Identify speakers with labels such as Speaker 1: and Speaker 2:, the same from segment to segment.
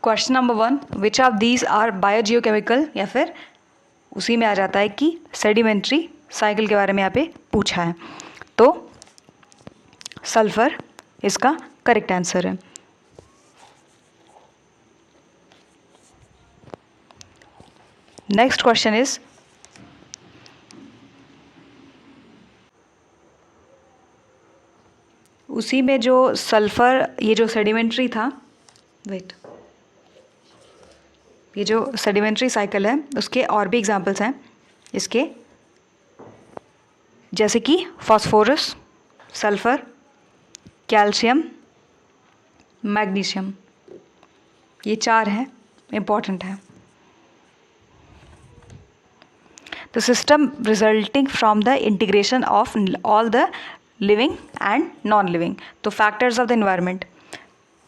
Speaker 1: Question number 1, which of these are biogeochemical, या फिर उसी में आ जाता है कि सेडिमेंट्री साइकिल के बारे में यहाँ पे पूछा है, तो सल्फर इसका करेक्ट आंसर है। नेक्स्ट क्वेश्चन इज, उसी में जो सल्फर, ये जो सेडिमेंट्री था, वेट, ये जो सेडिमेंट्री साइकिल है उसके और भी एग्जांपल्स हैं इसके, जैसे कि फास्फोरस, सल्फर, कैल्शियम, मैग्नीशियम, ये 4 हैं, इम्पॉर्टेंट है। The system resulting from the integration of all the living and non living, तो फैक्टर्स ऑफ द एनवायरनमेंट,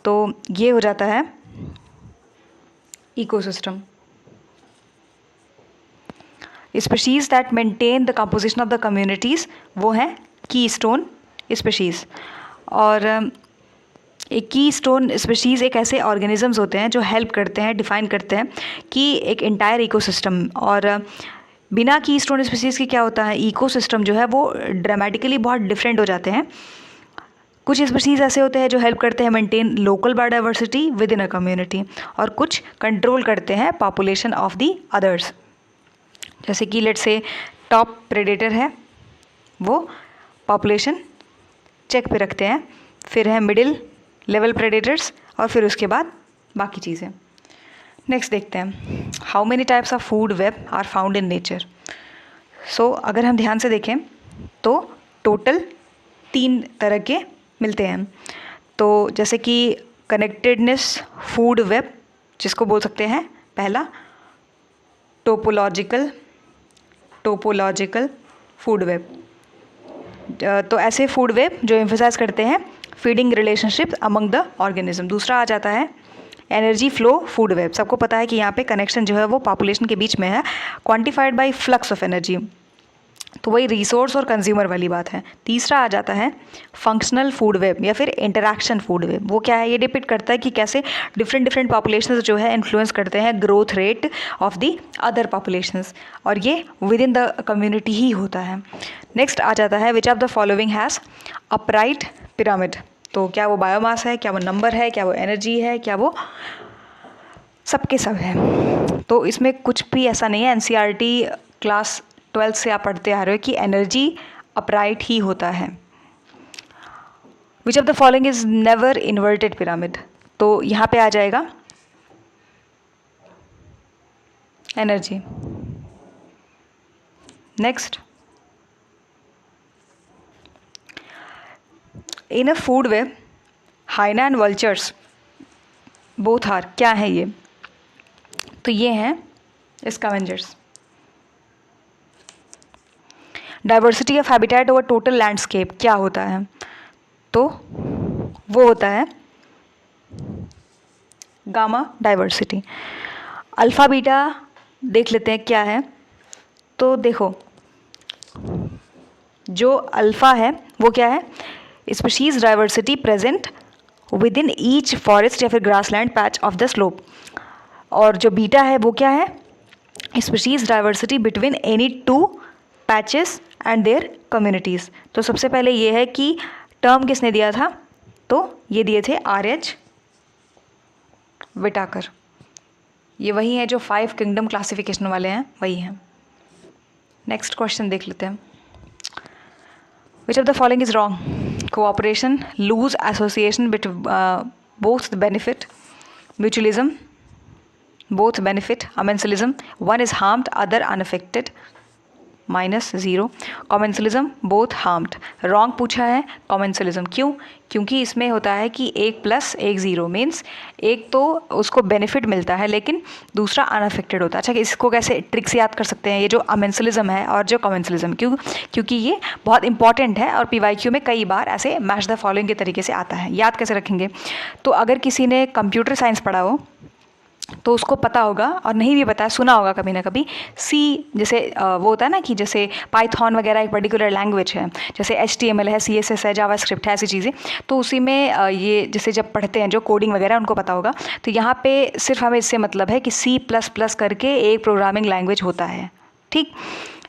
Speaker 1: तो ये हो जाता है ecosystem. Species that maintain the composition of the communities, वो हैं कीस्टोन स्पीशीज़। और एक कीस्टोन स्पीशीज़ एक ऐसे ऑर्गेनिजम्स होते हैं जो हेल्प करते हैं, डिफाइन करते हैं कि एक इंटायर इकोसिस्टम, और बिना कीस्टोन स्पीशीज़ के क्या होता है, इकोसिस्टम जो है वो ड्रामेटिकली बहुत डिफरेंट हो जाते हैं। कुछ स्पीशीज़ ऐसे होते हैं जो हेल्प करते हैं maintain local biodiversity with in a community, और कुछ कंट्रोल करते हैं पॉपुलेशन ऑफ दी अदर्स। जैसे कि लेट्स से टॉप प्रेडेटर है, वो पॉपुलेशन चेक पे रखते हैं, फिर है मिडिल लेवल प्रेडेटर्स, और फिर उसके बाद बाकी चीज़ें। नेक्स्ट देखते हैं, how many types of food web are found in nature. So अगर हम ध्यान से देखें तो टोटल 3 तरह के मिलते हैं। तो जैसे कि कनेक्टेडनेस फूड वेब, जिसको बोल सकते हैं पहला टोपोलॉजिकल फूड वेब, तो ऐसे फूड वेब जो एम्फसाइज करते हैं feeding relationship among the organism. दूसरा आ जाता है एनर्जी फ्लो फूड वेब, सबको पता है कि यहाँ पे कनेक्शन जो है वो पॉपुलेशन के बीच में है, quantified by flux of energy, तो वही रिसोर्स और कंज्यूमर वाली बात है। तीसरा आ जाता है फंक्शनल फूड वेब या फिर इंटरैक्शन फूड वेब। वो क्या है, ये डिपेंड करता है कि कैसे डिफरेंट पॉपुलेशंस जो है इन्फ्लुएंस करते हैं growth rate of the other populations, और ये विद इन द कम्युनिटी ही होता है। नेक्स्ट आ जाता है which of the following has upright pyramid, तो क्या वो बायोमास है, क्या वो नंबर है, क्या वो एनर्जी है, क्या वो सबके सब है। तो इसमें कुछ भी ऐसा नहीं है, एनसीईआरटी क्लास 12th से आप पढ़ते आ रहे हो कि एनर्जी अपराइट ही होता है। Which of the following is never inverted pyramid, तो यहाँ पे आ जाएगा energy. Next, in a food web hyena and vultures both are, क्या है ये, तो ये हैं scavengers. Diversity of habitat over total landscape क्या होता है, तो वो होता है गामा डाइवर्सिटी। अल्फ़ा बीटा देख लेते हैं क्या है, तो देखो जो अल्फ़ा है वो क्या है, species diversity present within each forest या फिर grassland patch of the slope, और जो बीटा है वो क्या है, species diversity between any 2 patches and their communities. तो सबसे पहले ये है कि टर्म किसने दिया था, तो ये दिए थे R.H. विटाकर। ये वही है जो 5 किंगडम क्लासिफिकेशन वाले हैं, वही हैं। नेक्स्ट क्वेश्चन देख लेते हैं, which of the following is wrong, cooperation, loose association but both benefit, mutualism both benefit, amensalism one is harmed other unaffected, -0, commensalism both harmed। Wrong पूछा है commensalism, क्यों, क्योंकि इसमें होता है कि 1 + 1 0 मीन्स एक तो उसको बेनिफिट मिलता है लेकिन दूसरा अनअफेक्टेड होता है। अच्छा, इसको कैसे ट्रिक से याद कर सकते हैं, ये जो अमेंसलिज्म है और जो commensalism, क्योंकि ये बहुत इंपॉर्टेंट है और PYQ में कई बार ऐसे मैच द फॉलोइंग के तरीके से आता है। याद कैसे रखेंगे, तो अगर किसी ने कंप्यूटर साइंस पढ़ा हो तो उसको पता होगा, और नहीं भी पता है, सुना होगा कभी ना कभी, सी जैसे वो होता है ना कि जैसे पाइथन वगैरह एक पर्टिकुलर लैंग्वेज है, जैसे HTML है, CSS है, जावास्क्रिप्ट है, ऐसी चीज़ें, तो उसी में ये जैसे जब पढ़ते हैं जो कोडिंग वगैरह उनको पता होगा। तो यहाँ पे सिर्फ हमें इससे मतलब है कि C++ करके एक प्रोग्रामिंग लैंग्वेज होता है। ठीक,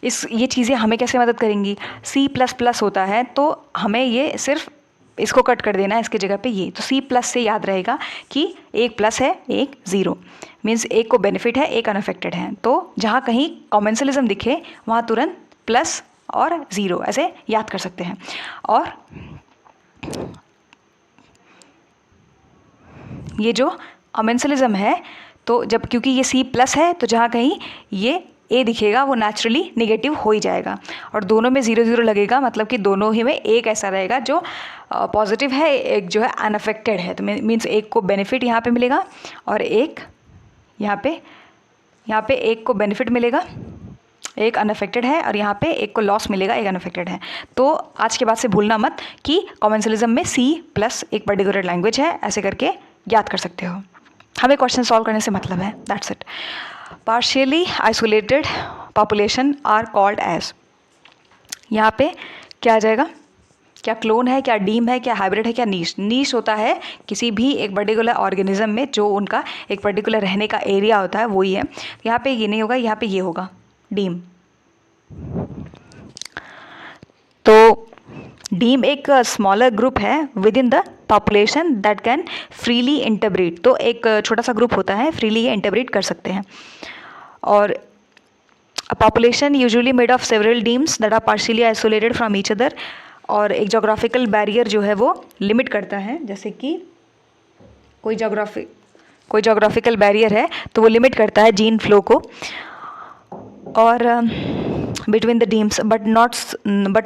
Speaker 1: ये चीज़ें हमें कैसे मदद करेंगी? C++ होता है तो हमें ये सिर्फ इसको कट कर देना है, इसके जगह पे ये, तो C+ से याद रहेगा कि एक प्लस है एक ज़ीरो, मीन्स एक को बेनिफिट है एक अनअफेक्टेड है। तो जहाँ कहीं कॉमेंसलिज्म दिखे वहाँ तुरंत प्लस और ज़ीरो ऐसे याद कर सकते हैं। और ये जो कॉमेंसलिज्म है, तो जब क्योंकि ये C+ है तो जहाँ कहीं ये ए दिखेगा वो नेचुरली निगेटिव हो ही जाएगा, और दोनों में 0 0 लगेगा, मतलब कि दोनों ही में एक ऐसा रहेगा जो पॉजिटिव है, एक जो है अनअफेक्टेड है। तो मीन्स एक को बेनिफिट यहाँ पे मिलेगा और एक यहाँ पे एक को बेनिफिट मिलेगा, एक अनअफेक्टेड है, और यहाँ पे एक को लॉस मिलेगा, एक अनअफेक्टेड है। तो आज के बाद से भूलना मत कि कॉमेंसलिज्म में C+ एक पर्टिकुलर लैंग्वेज है, ऐसे करके याद कर सकते हो। हमें क्वेश्चन सॉल्व करने से मतलब है, that's it. Partially isolated population are called as, यहाँ पे क्या आ जाएगा? क्या क्लोन है, क्या डीम है, क्या हाइब्रिड है, क्या नीश? नीश होता है किसी भी एक पर्टिकुलर ऑर्गेनिज्म में जो उनका एक पर्टिकुलर रहने का एरिया होता है, वही है। यहाँ पे ये नहीं होगा, यहाँ पे ये होगा डीम। तो डीम एक स्मॉलर ग्रुप है with in the population that can freely interbreed. तो एक छोटा सा ग्रुप होता है, फ्रीली ये इंटरब्रीड कर सकते हैं। और population usually made of several demes that are partially isolated from each other. और एक जोग्राफिकल बैरियर जो है वो लिमिट करता है, जैसे कि कोई जोग्राफिकल बैरियर है तो वो लिमिट करता है जीन फ्लो को, और between the demes but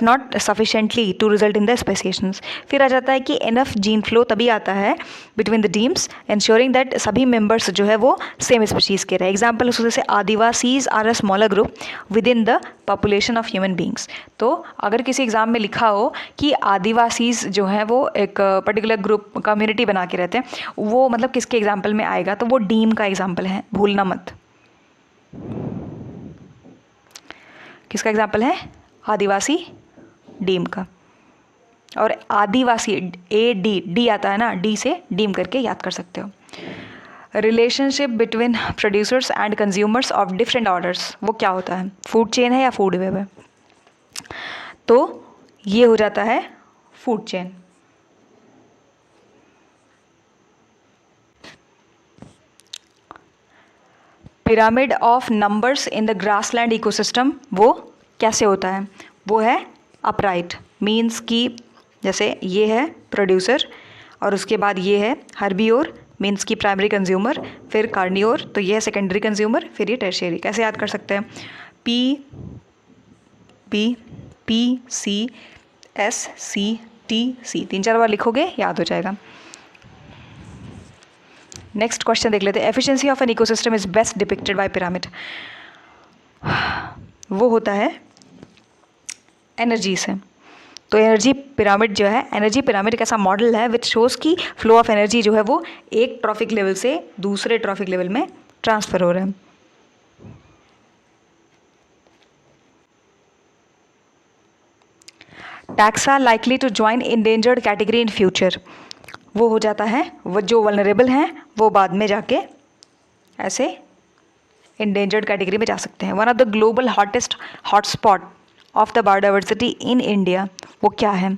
Speaker 1: not sufficiently to result in the speciations. फिर आ जाता है कि इनफ जीन फ्लो तभी आता है between the deems, ensuring that सभी मेंबर्स जो है वो सेम स्पीशीज़ के रहे। एग्जाम्पल उसको जैसे Adivasis are a smaller group within the population of human beings. तो अगर किसी एग्जाम में लिखा हो कि आदिवासीज जो है वो एक पर्टिकुलर ग्रुप कम्युनिटी बना के रहते हैं, वो मतलब किसके एग्जाम्पल में आएगा? तो वो डीम का एग्जाम्पल है, भूलना मत। किसका एग्जाम्पल है? आदिवासी डीम का। और आदिवासी डी आता है ना, डी से डीम करके याद कर सकते हो। Relationship between producers and consumers of different orders, वो क्या होता है? फूड चेन है या फूड वेब है? तो ये हो जाता है food chain. Pyramid of numbers in the grassland ecosystem वो कैसे होता है? वो है अपराइट, मीन्स कि जैसे ये है प्रोड्यूसर और उसके बाद ये है हर्बियोर, मीन्स की प्राइमरी कंज्यूमर, फिर कार्नियोर, तो ये है सेकेंडरी कंज्यूमर, फिर ये टर्शियरी। कैसे याद कर सकते हैं? PCSCTC 3-4 बार लिखोगे याद हो जाएगा। नेक्स्ट क्वेश्चन देख लेते हैं। Efficiency of an ecosystem is best depicted bye pyramid. वो होता है एनर्जी से। तो एनर्जी पिरामिड जो है, एनर्जी पिरामिड एक ऐसा मॉडल है विच शोज की फ्लो ऑफ एनर्जी जो है वो एक ट्रॉफिक लेवल से दूसरे ट्रॉफिक लेवल में ट्रांसफर हो रहा है। Taxa likely to join endangered category in future, वो हो जाता है वो जो वल्नरेबल हैं वो बाद में जाके ऐसे इंडेंजर्ड कैटेगरी में जा सकते हैं। One of the global hottest hotspot of the biodiversity in India, वो क्या है?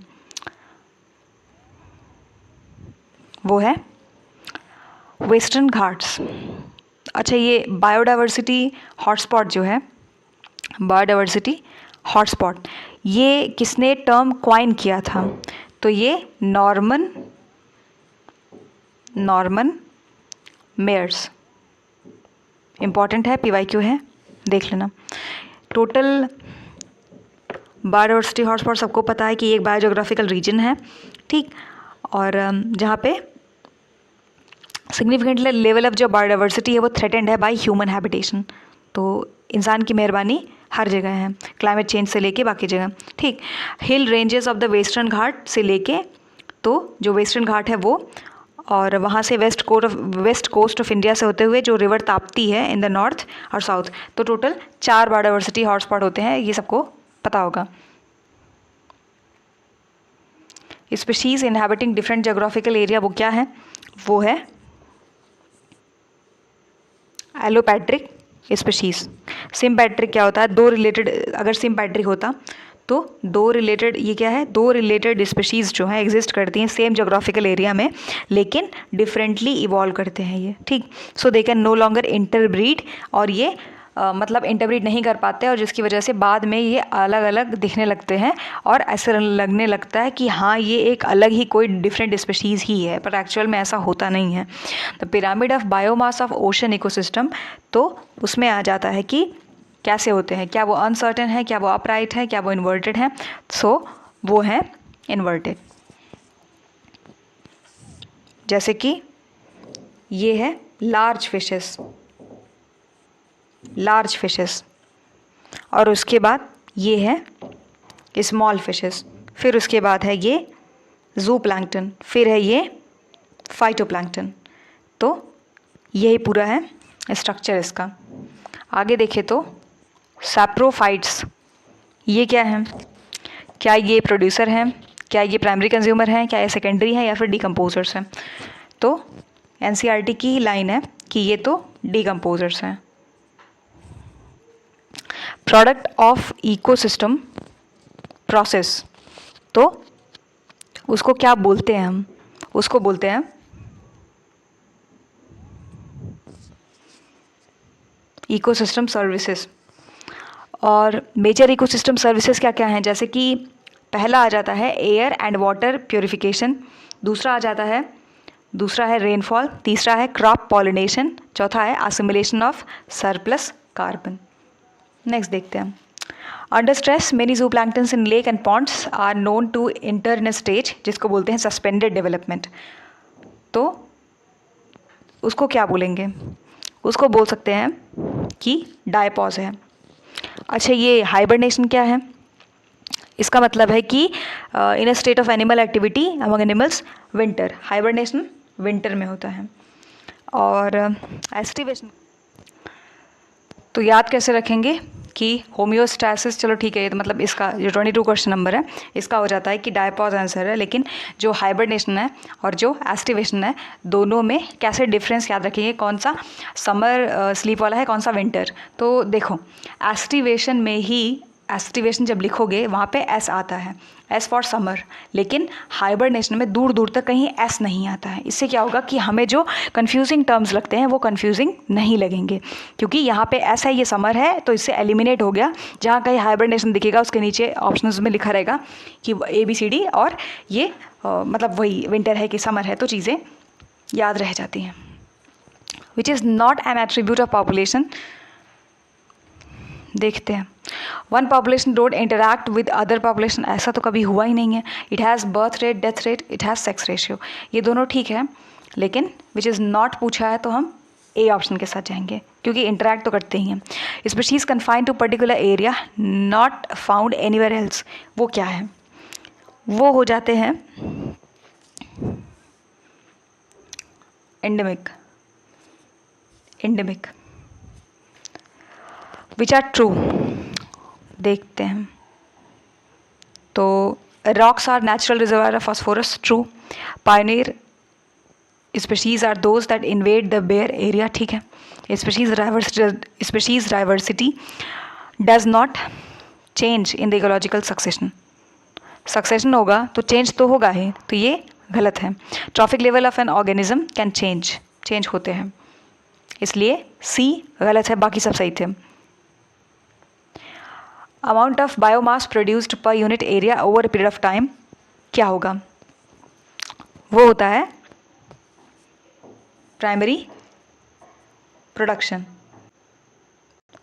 Speaker 1: वो है वेस्टर्न घाट्स। अच्छा, ये बायोडाइवर्सिटी हॉटस्पॉट जो है, बायोडाइवर्सिटी हॉटस्पॉट, ये किसने टर्म क्वाइन किया था? तो ये नॉर्मन मेयर्स। इम्पॉर्टेंट है, PYQ है, देख लेना। टोटल बायोडाइवर्सिटी हॉटस्पॉट सबको पता है कि एक बायोजोग्राफिकल रीजन है, ठीक, और जहाँ पे सिग्निफिकेंट लेवल ऑफ जो बायोडाइवर्सिटी है वो थ्रेटेंड है बाय ह्यूमन हैबिटेशन। तो इंसान की मेहरबानी हर जगह है, क्लाइमेट चेंज से लेके बाकी जगह, ठीक। Hill ranges of the western Ghat से लेके, तो जो वेस्टर्न घाट है वो और वहाँ से वेस्ट कोस्ट ऑफ इंडिया से होते हुए जो रिवर ताप्ती है इन द नॉर्थ और साउथ। तो टोटल 4 बायोडाइवर्सिटी हॉटस्पॉट होते हैं, ये सबको पता होगा। Species inhabiting different geographical area वो क्या है? वो है एलोपैट्रिक स्पीशीज। सिम्पैट्रिक क्या होता है? दो रिलेटेड, अगर सिम्पैट्रिक होता तो दो रिलेटेड, ये क्या है? दो रिलेटेड स्पीशीज़ जो हैं एग्जिस्ट करती हैं सेम जोग्राफिकल एरिया में, लेकिन डिफरेंटली इवॉल्व करते हैं ये, ठीक। So they can no longer interbreed, और ये मतलब इंटरब्रीड नहीं कर पाते, और जिसकी वजह से बाद में ये अलग अलग दिखने लगते हैं और ऐसे लगने लगता है कि हाँ ये एक अलग ही कोई डिफरेंट स्पीशीज़ ही है, पर एक्चुअल में ऐसा होता नहीं है। The pyramid of biomass of ocean ecosystem, तो उसमें आ जाता है कि कैसे होते हैं, क्या वो अनसर्टेन है, क्या वो अपराइट है, क्या वो इन्वर्टेड है? सो वो है इन्वर्टेड। जैसे कि ये है लार्ज फिशेस, और उसके बाद ये है स्मॉल फिशेस, फिर उसके बाद है ये जू प्लैंक्टन, फिर है ये फाइटोप्लैंक्टन। तो यही पूरा है स्ट्रक्चर इसका। आगे देखें तो सैप्रोफाइट्स, ये क्या है? क्या ये प्रोड्यूसर हैं, क्या ये प्राइमरी कंज्यूमर हैं, क्या ये सेकेंडरी हैं, या फिर डिकम्पोजर्स हैं? तो एनसीईआरटी की ही लाइन है कि ये तो डिकम्पोजर्स हैं। प्रोडक्ट ऑफ इकोसिस्टम प्रोसेस, तो उसको क्या बोलते हैं हम? उसको बोलते हैं इकोसिस्टम सर्विसेज। और मेजर इकोसिस्टम सर्विसेज क्या क्या हैं? जैसे कि पहला आ जाता है एयर एंड वाटर प्योरिफिकेशन, दूसरा है रेनफॉल, तीसरा है क्रॉप पॉलिनेशन, चौथा है assimilation of surplus carbon. Next देखते हैं। Under stress many zooplanktons in lake and ponds are known to enter in stage, जिसको बोलते हैं सस्पेंडेड डेवलपमेंट। तो उसको क्या बोलेंगे? उसको बोल सकते हैं कि डायपॉज है। अच्छा, ये हाइबरनेशन क्या है? इसका मतलब है कि in a state of animal activity among animals winter, hibernation winter में होता है। और एस्टिवेशन तो याद कैसे रखेंगे कि होम्योस्टैसिस, चलो ठीक है, ये तो मतलब इसका जो 22 क्वेश्चन नंबर है इसका हो जाता है कि डायपॉज आंसर है, लेकिन जो हाइबरनेशन है और जो एस्टिवेशन है दोनों में कैसे डिफरेंस याद रखेंगे, कौन सा समर स्लीप वाला है, कौन सा विंटर। तो देखो एस्टिवेशन में ही, एस्टिवेशन जब लिखोगे वहाँ पे एस आता है, एस फॉर समर, लेकिन हाइबरनेशन में दूर दूर तक कहीं एस नहीं आता है। इससे क्या होगा कि हमें जो कंफ्यूजिंग टर्म्स लगते हैं वो कंफ्यूजिंग नहीं लगेंगे, क्योंकि यहाँ पे एस है, ये समर है, तो इससे एलिमिनेट हो गया। जहाँ कहीं हाइबरनेशन दिखेगा उसके नीचे ऑप्शंस में लिखा रहेगा कि ABCD, और ये मतलब वही विंटर है कि समर है, तो चीज़ें याद रह जाती हैं। Which is not an attribute of population. देखते हैं, one population don't interact with other population, ऐसा तो कभी हुआ ही नहीं है। It has birth rate, death rate, it has sex ratio, ये दोनों ठीक है, लेकिन विच इज़ नॉट पूछा है तो हम ए ऑप्शन के साथ जाएंगे, क्योंकि इंटरैक्ट तो करते ही हैं। Species confined to particular area not found anywhere else, वो क्या है? वो हो जाते हैं एंडेमिक विच आर ट्रू। देखते हैं, तो rocks are natural reservoir of phosphorus, true. Pioneer species are those that invade the bare area, ठीक है। Species diversity does not change in the ecological succession होगा तो चेंज तो होगा ही, तो ये गलत है। Trophic level of an organism can change होते हैं, इसलिए सी गलत है, बाकी सब सही थे। अमाउंट ऑफ बायोमास प्रोड्यूस्ड पर unit area over period of time क्या होगा? वो होता है प्राइमरी प्रोडक्शन।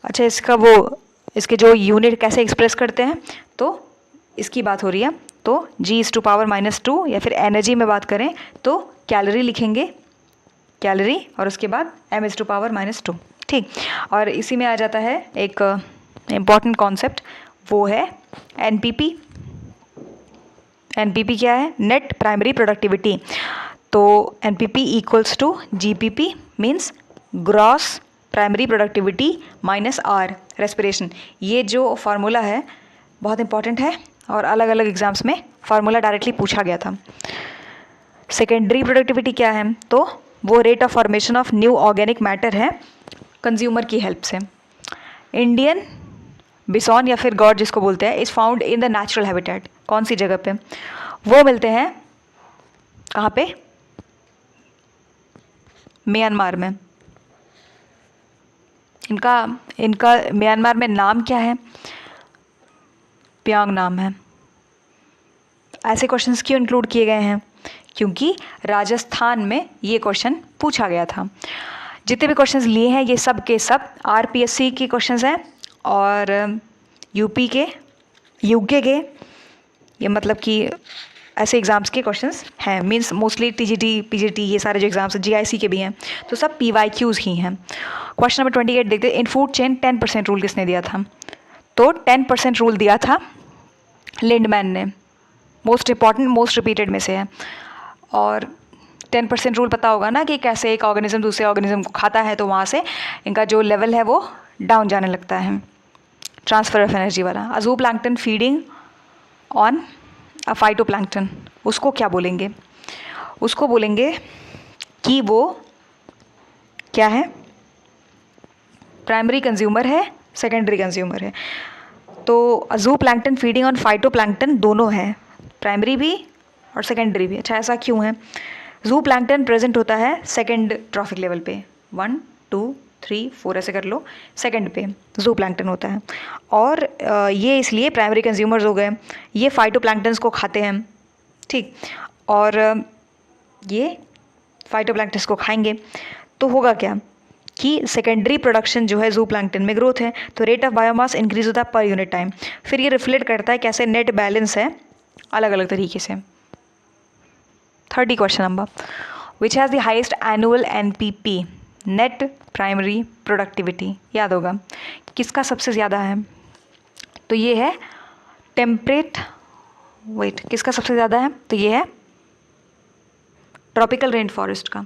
Speaker 1: अच्छा, इसके जो यूनिट कैसे एक्सप्रेस करते हैं, तो इसकी बात हो रही है, तो G⁻⁻², या फिर एनर्जी में बात करें तो कैलोरी लिखेंगे, कैलोरी, और उसके बाद M⁻², ठीक। और इसी में आ जाता है एक इम्पॉर्टेंट कॉन्सेप्ट, वो है NPP। NPP क्या है? Net primary productivity. तो NPP equals to GPP means gross primary productivity minus R respiration. ये जो फार्मूला है बहुत इंपॉर्टेंट है और अलग अलग एग्जाम्स में फार्मूला डायरेक्टली पूछा गया था। सेकेंडरी प्रोडक्टिविटी क्या है? तो वो rate of formation of new organic matter है कंज्यूमर की हेल्प से। इंडियन बिसॉन या फिर गॉड जिसको बोलते हैं is found in the natural habitat. कौन सी जगह पे? वो मिलते हैं कहाँ पे? म्यांमार में। इनका म्यांमार में नाम क्या है? प्यांग नाम है। ऐसे क्वेश्चंस क्यों इंक्लूड किए गए हैं? क्योंकि राजस्थान में ये क्वेश्चन पूछा गया था। जितने भी क्वेश्चंस लिए हैं ये सब के सब RPSC के क्वेश्चंस हैं और यूके के, ये मतलब कि ऐसे एग्ज़ाम्स के क्वेश्चंस हैं। मींस मोस्टली TGT PGT ये सारे जो एग्ज़ाम्स हैं GIC के भी हैं, तो सब PYQs ही हैं। क्वेश्चन नंबर 28 देखते हैं। इन फूड चेन 10% रूल किसने दिया था? तो 10% रूल दिया था लिंडमैन ने। मोस्ट इंपॉर्टेंट मोस्ट रिपीटेड में से है। और 10% रूल पता होगा ना कि कैसे एक ऑर्गेनिज्म दूसरे ऑर्गेनिज्म को खाता है तो वहाँ से इनका जो लेवल है वो डाउन जाने लगता है, ट्रांसफ़र ऑफ एनर्जी वाला। A plankton feeding on a phytoplankton, उसको क्या बोलेंगे? उसको बोलेंगे कि वो क्या है? प्राइमरी कंज्यूमर है, सेकेंडरी कंज्यूमर है। तो a plankton feeding on phytoplankton दोनों है, प्राइमरी भी और सेकेंडरी भी। अच्छा, ऐसा क्यों है? जू प्लैंक्टन प्रेजेंट होता है सेकेंड ट्रॉफिक लेवल पे, 1 2 3 4 ऐसे कर लो, सेकेंड पे जू प्लैंक्टन होता है। और ये इसलिए प्राइमरी कंज्यूमर्स हो गए, ये फाइटोप्लैंक्टन्स को खाते हैं, ठीक। और ये फाइटोप्लैंक्टन्स को खाएंगे तो होगा क्या कि सेकेंडरी प्रोडक्शन जो है जू प्लैंक्टन में ग्रोथ है, तो रेट ऑफ बायोमास इंक्रीज होता है पर यूनिट टाइम। फिर ये रिफ्लेक्ट करता है कैसे नेट बैलेंस है अलग अलग तरीके से। 30 question number, which has the highest annual NPP net primary productivity? याद होगा किसका सबसे ज़्यादा है? तो ये है टेम्परेट, वेट, किसका सबसे ज़्यादा है? तो ये है ट्रॉपिकल रेन फॉरेस्ट का।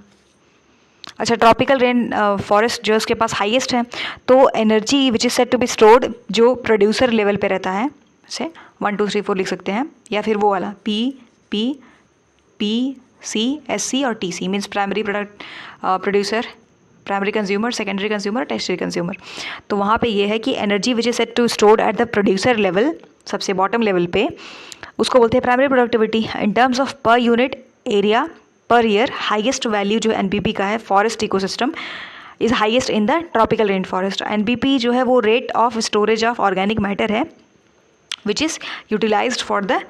Speaker 1: अच्छा, ट्रॉपिकल रेन फॉरेस्ट जो उसके पास हाईएस्ट है, तो energy which is set to be stored जो प्रोड्यूसर लेवल पे रहता है, जैसे 1 2 3 4 लिख सकते हैं, या फिर वो वाला PC SC और TC means primary producer, primary consumer, secondary consumer, tertiary consumer. तो वहाँ पे ये है कि energy which is set to stored at the producer level, सबसे बॉटम लेवल पे, उसको बोलते हैं primary productivity. In terms of per unit area per year, highest value जो NPP का है forest ecosystem is highest in the tropical rain forest. NPP जो है वो rate of storage of organic matter है which is utilized for the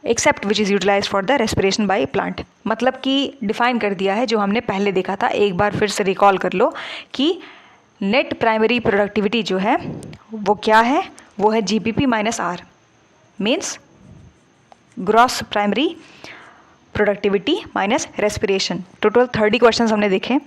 Speaker 1: except which is utilize for the respiration by plant. मतलब कि define कर दिया है जो हमने पहले देखा था, एक बार फिर से रिकॉल कर लो कि नेट प्राइमरी प्रोडक्टिविटी जो है वो क्या है? वो है GPP minus R, means gross primary productivity minus respiration. Total 30 question हमने देखे।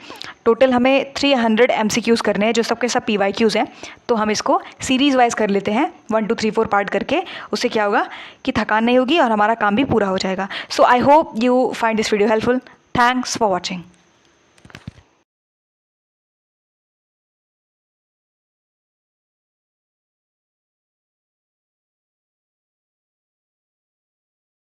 Speaker 1: टोटल हमें 300 MCQs करने हैं जो सबके सब PYQs हैं। तो हम इसको सीरीज़ वाइज कर लेते हैं 1 2 3 4 पार्ट करके। उससे क्या होगा कि थकान नहीं होगी और हमारा काम भी पूरा हो जाएगा। So I hope you find this video helpful. Thanks for watching.